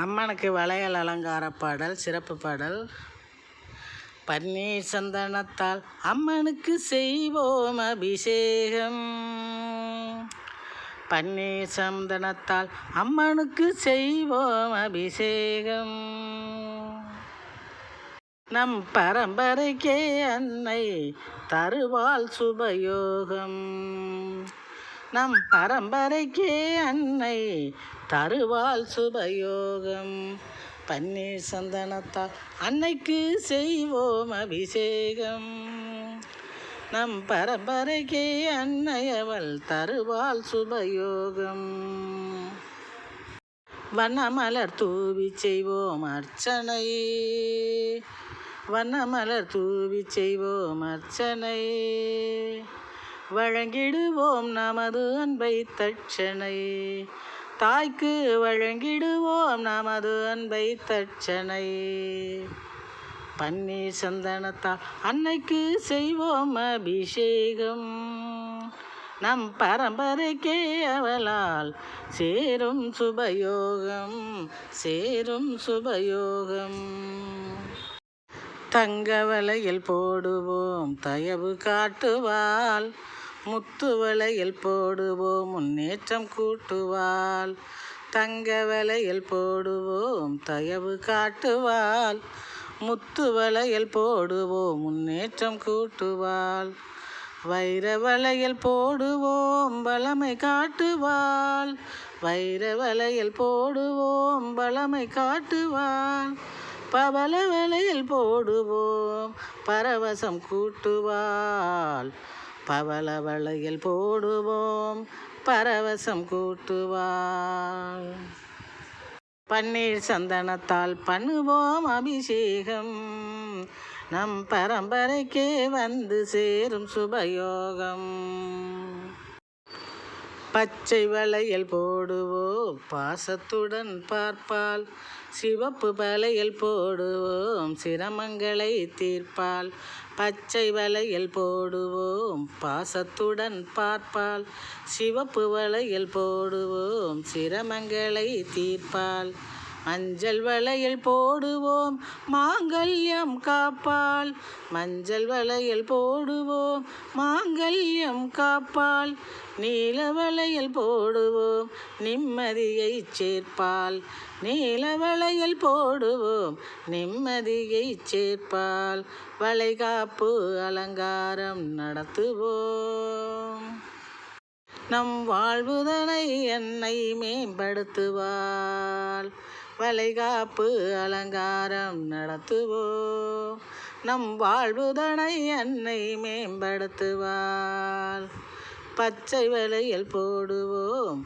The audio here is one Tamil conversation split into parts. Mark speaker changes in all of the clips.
Speaker 1: அம்மனுக்கு வளையல் அலங்கார பாடல், சிறப்பு பாடல். பன்னீர் சந்தனத்தால் அம்மனுக்கு செய்வோம் அபிஷேகம். பன்னீர் சந்தனத்தால் அம்மனுக்கு செய்வோம் அபிஷேகம். நம் பரம்பரைக்கே அன்னை தருவாள் சுபயோகம். நம் பரம்பரைக்கே அன்னை தருவாள் சுபயோகம். பன்னீர் சந்தனத்தால் அன்னைக்கு செய்வோம் அபிஷேகம். நம் பரம்பரைக்கே அன்னை அவள் தருவாள் சுபயோகம். வண்ணமலர் தூவி செய்வோம் அர்ச்சனை. வண்ணமலர் தூவி செய்வோம் அர்ச்சனை. வழங்கிடுவோம் நமது அன்பை தட்சணை. தாய்க்கு வழங்கிடுவோம் நமது அன்பை தட்சணை. பன்னீர் சந்தனத்தால் அன்னைக்கு செய்வோம் அபிஷேகம். நம் பரம்பரைக்கே அவளால் சேரும் சுபயோகம். சேரும் சுபயோகம். தங்க வளையல் போடுவோம் தயவு காட்டுவாள். முத்து வளையல் போடுவோம் முன்னேற்றம் கூட்டுவாள். தங்க வளையல் போடுவோம் தயவு காட்டுவாள். முத்து வளையல் போடுவோம் முன்னேற்றம் கூட்டுவாள். வைர வளையல் போடுவோம் பலமை காட்டுவாள். வைர வளையல் போடுவோம் பலமை காட்டுவாள். பவள வளையல் போடுவோம் பரவசம் கூட்டுவாள். பவள வளையல் போடுவோம் பரவசம் கூட்டுவாள். பன்னீர் சந்தனத்தால் பண்ணுவோம் அபிஷேகம். நம் பரம்பரைக்கே வந்து சேரும் சுபயோகம். பச்சை வளையல் போடுவோம் பாசத்துடன் பார்ப்பாள். சிவப்பு வளையல் போடுவோம் சிரமங்களை தீர்ப்பாள். பச்சை வளையல் போடுவோம் பாசத்துடன் பார்ப்பாள். சிவப்பு வளையல் போடுவோம் சிரமங்களை தீர்ப்பாள். மஞ்சள் வளையல் போடுவோம் மாங்கல்யம் காப்பாள். மஞ்சள் வளையல் போடுவோம் மாங்கல்யம் காப்பாள். நீல வளையல் போடுவோம் நிம்மதியை சேர்ப்பாள். நீல வளையல் போடுவோம் நிம்மதியை சேர்ப்பாள். வளைகாப்பு அலங்காரம் நடத்துவோம். நம் வாழ்வுதனை என்னை மேம்படுத்துவாள். வளைகாப்பு அலங்காரம் நடத்துவோம். நம் வாழ்வுதனை என்னை மேம்படுத்துவாள். பச்சை வளையல் போடுவோம்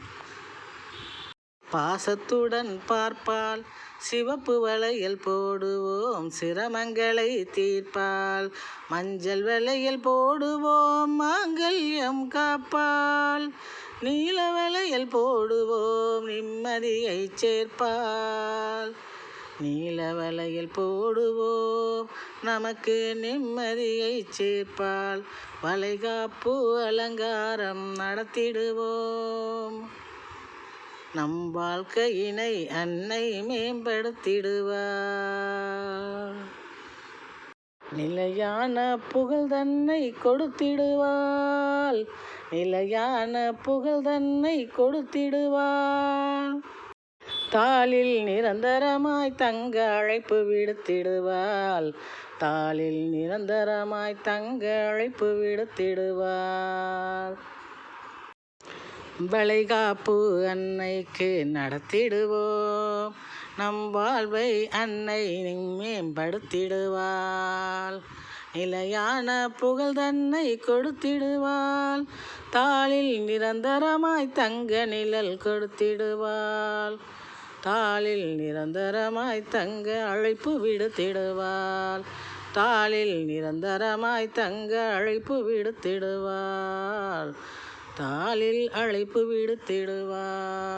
Speaker 1: பாசத்துடன் பார்ப்பாள். சிவப்பு வளையல் போடுவோம் சிரமங்களை தீர்ப்பாள். மஞ்சள் வளையல் போடுவோம் மாங்கல்யம் காப்பாள். நீல வளையல் போடுவோம் நிம்மதியை சேர்ப்பாள். நீல வளையல் போடுவோம் நமக்கு நிம்மதியை சேர்ப்பாள். வளைகாப்பு அலங்காரம் நடத்திடுவோம். நம் வாழ்க்கையினை அன்னை மேம்படுத்திடுவாள். நிலையான புகழ் தன்னை கொடுத்திடுவாள். நிலையான புகழ் தன்னை கொடுத்திடுவாள். தாளில் நிரந்தரமாய் தங்க அழைப்பு விடுத்திடுவாள். தாளில் நிரந்தரமாய் தங்க அழைப்பு விடுத்திடுவாள். வளைகாப்பு அன்னைக்கு நடத்திடுவோம். நம் வாழ்வை அன்னை மேம்படுத்திடுவாள். நிலையான புகழ் தன்னை கொடுத்திடுவாள். தாளில் நிரந்தரமாய் தங்க நிழல் கொடுத்திடுவாள். தாளில் நிரந்தரமாய் தங்க அழைப்பு விடுத்திடுவாள். தாளில் நிரந்தரமாய் தங்க அழைப்பு விடுத்திடுவாள். தாளில் அழைப்பு விடுத்திடுவாள்.